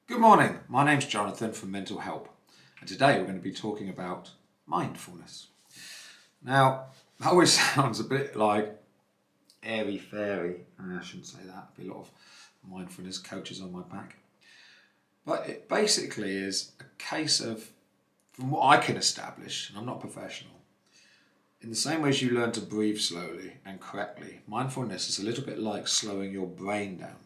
Good morning, my name's Jonathan from Mental Help, and today we're going to be talking about mindfulness. Now, that always sounds a bit like airy-fairy. I shouldn't say that, there'll be a lot of mindfulness coaches on my back. But it basically is a case of, from what I can establish, and I'm not a professional, in the same way as you learn to breathe slowly and correctly, mindfulness is a little bit like slowing your brain down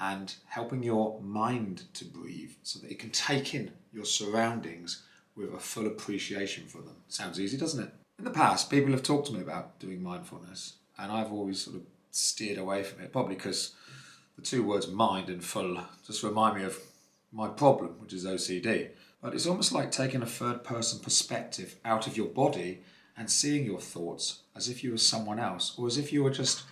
and helping your mind to breathe so that it can take in your surroundings with a full appreciation for them. Sounds easy, doesn't it? In the past, people have talked to me about doing mindfulness, and I've always sort of steered away from it, probably because the two words mind and full just remind me of my problem, which is OCD. But it's almost like taking a third-person perspective out of your body and seeing your thoughts as if you were someone else, or as if you were just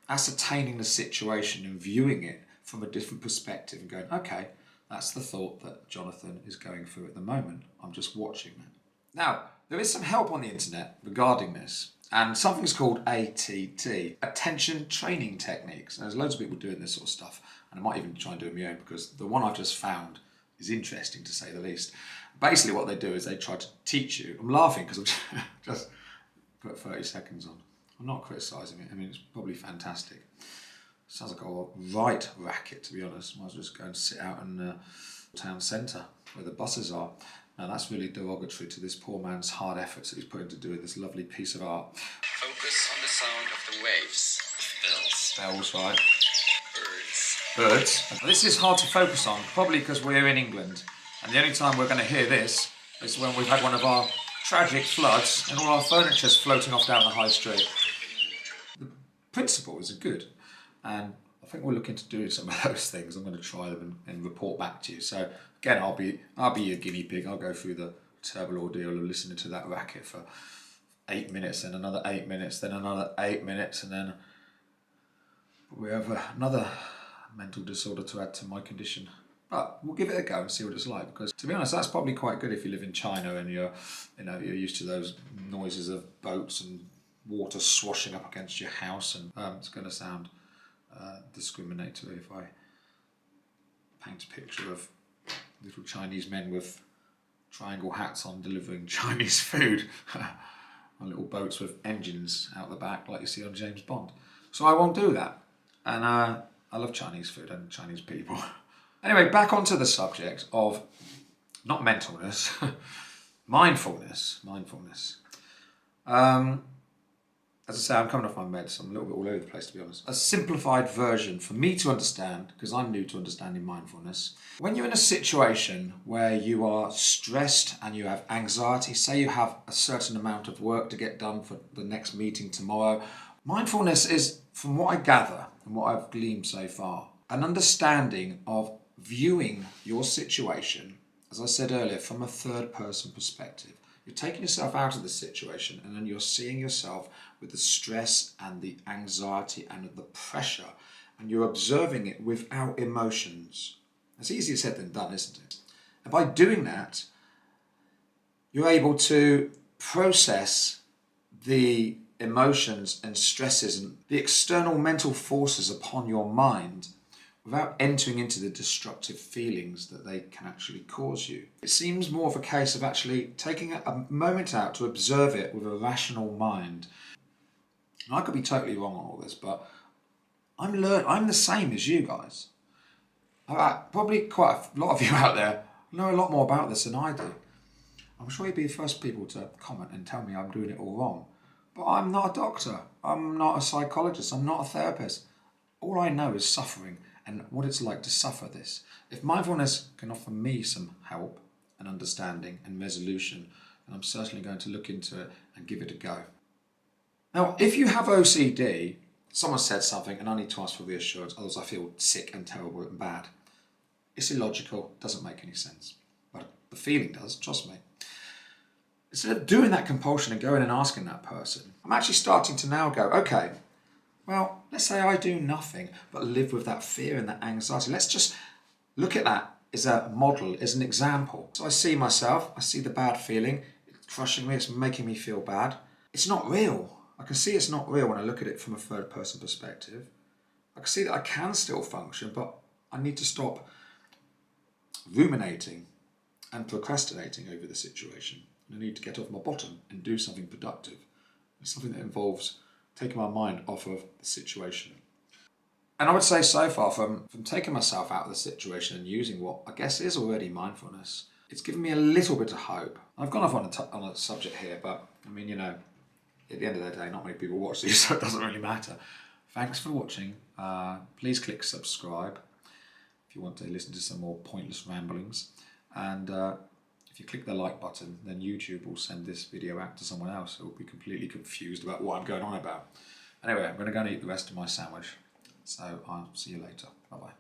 ascertaining the situation and viewing it from a different perspective and going, okay, that's the thought that Jonathan is going through at the moment. I'm just watching that. Now, there is some help on the internet regarding this, and something's called ATT, Attention Training Techniques. And there's loads of people doing this sort of stuff, and I might even try and do it on my own because the one I've just found is interesting to say the least. Basically what they do is they try to teach you. I'm laughing because I've just put 30 seconds on. I'm not criticising it. I mean, it's probably fantastic. Sounds like a right racket, to be honest. Might as well just go and sit out in the town centre where the buses are. Now that's really derogatory to this poor man's hard efforts that he's put into doing this lovely piece of art. Focus on the sound of the waves. Bells, right? Birds. Now, this is hard to focus on, probably because we're in England. And the only time we're going to hear this is when we've had one of our tragic floods and all our furniture's floating off down the high street. The principles are good. And I think we're looking to do some of those things. I'm going to try them and report back to you. So again, I'll be your guinea pig. I'll go through the terrible ordeal of listening to that racket for 8 minutes, then another 8 minutes, then another 8 minutes, and then we have another mental disorder to add to my condition. But we'll give it a go and see what it's like, because to be honest, that's probably quite good if you live in China and you're used to those noises of boats and water swashing up against your house, and it's going to sound discriminatory if I paint a picture of little Chinese men with triangle hats on delivering Chinese food on little boats with engines out the back like you see on James Bond. So I won't do that. And I love Chinese food and Chinese people. Anyway, back onto the subject of not mentalness, mindfulness. As I say, I'm coming off my meds, so I'm a little bit all over the place, to be honest. A simplified version for me to understand, because I'm new to understanding mindfulness. When you're in a situation where you are stressed and you have anxiety, say you have a certain amount of work to get done for the next meeting tomorrow, mindfulness is, from what I gather and what I've gleaned so far, an understanding of viewing your situation, as I said earlier, from a third-person perspective. You're taking yourself out of the situation and then you're seeing yourself with the stress and the anxiety and the pressure, and you're observing it without emotions. It's easier said than done, isn't it? And by doing that, you're able to process the emotions and stresses and the external mental forces upon your mind without entering into the destructive feelings that they can actually cause you. It seems more of a case of actually taking a moment out to observe it with a rational mind. And I could be totally wrong on all this, but I'm the same as you guys. Probably quite a lot of you out there know a lot more about this than I do. I'm sure you'd be the first people to comment and tell me I'm doing it all wrong. But I'm not a doctor. I'm not a psychologist. I'm not a therapist. All I know is suffering and what it's like to suffer this. If mindfulness can offer me some help and understanding and resolution, then I'm certainly going to look into it and give it a go. Now, if you have OCD, someone said something and I need to ask for reassurance, otherwise I feel sick and terrible and bad. It's illogical, doesn't make any sense. But the feeling does, trust me. Instead of doing that compulsion and going and asking that person, I'm actually starting to now go, okay, well, let's say I do nothing but live with that fear and that anxiety. Let's just look at that as a model, as an example. So I see myself, I see the bad feeling, it's crushing me, it's making me feel bad. It's not real. I can see it's not real when I look at it from a third person perspective. I can see that I can still function, but I need to stop ruminating and procrastinating over the situation. And I need to get off my bottom and do something productive. It's something that involves taking my mind off of the situation. And I would say so far from taking myself out of the situation and using what I guess is already mindfulness, it's given me a little bit of hope. I've gone off on a subject here, but I mean, at the end of the day, not many people watch these, so it doesn't really matter. Thanks for watching. Please click subscribe if you want to listen to some more pointless ramblings. And if you click the like button, then YouTube will send this video out to someone else who will be completely confused about what I'm going on about. Anyway, I'm going to go and eat the rest of my sandwich. So I'll see you later. Bye-bye.